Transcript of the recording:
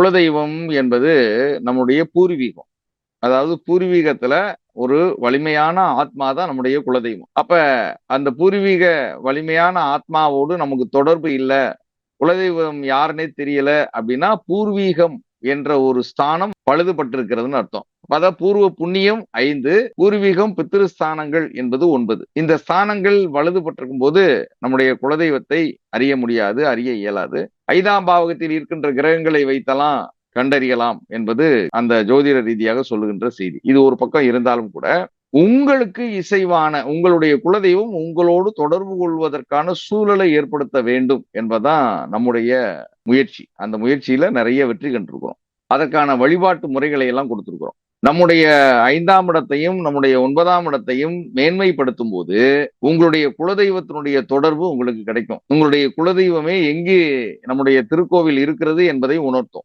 குலதெய்வம் என்பது நம்முடைய பூர்வீகம். அதாவது பூர்வீகத்துல ஒரு வலிமையான ஆத்மா தான் நம்முடைய குலதெய்வம். அப்ப அந்த பூர்வீக வலிமையான ஆத்மாவோடு நமக்கு தொடர்பு இல்ல, குலதெய்வம் யாருன்னே தெரியல அப்படின்னா, பூர்வீகம் என்ற ஒரு ஸ்தானம் பழுதுபட்டிருக்கிறதுன்னு அர்த்தம். அதான் பூர்வ புண்ணியம் 5, பூர்வீகம் பித்ருஸ்தானங்கள் என்பது 9. இந்த ஸ்தானங்கள் பழுதுபட்டிருக்கும் போது நம்முடைய குலதெய்வத்தை அறிய முடியாது, அறிய இயலாது. 5ஆம் பாவகத்தில் இருக்கின்ற கிரகங்களை வைத்தெல்லாம் கண்டறியலாம் என்பது அந்த ஜோதிட ரீதியாக சொல்லுகின்ற செய்தி. இது ஒரு பக்கம் இருந்தாலும் கூட, உங்களுக்கு இசைவான உங்களுடைய குலதெய்வம் உங்களோடு தொடர்பு கொள்வதற்கான சூழலை ஏற்படுத்த வேண்டும் என்பதுதான் நம்முடைய முயற்சி. அந்த முயற்சியில நிறைய வெற்றி கண்டிருக்கிறோம். அதற்கான வழிபாட்டு முறைகளை எல்லாம் கொடுத்திருக்கிறோம். நம்முடைய 5ஆம் இடத்தையும் நம்முடைய 9ஆம் இடத்தையும் மேன்மைப்படுத்தும் போது உங்களுடைய குலதெய்வத்தினுடைய தொடர்பு உங்களுக்கு கிடைக்கும். உங்களுடைய குலதெய்வமே எங்கே நம்முடைய திருக்கோவில் இருக்கிறது என்பதை உணர்த்தும்.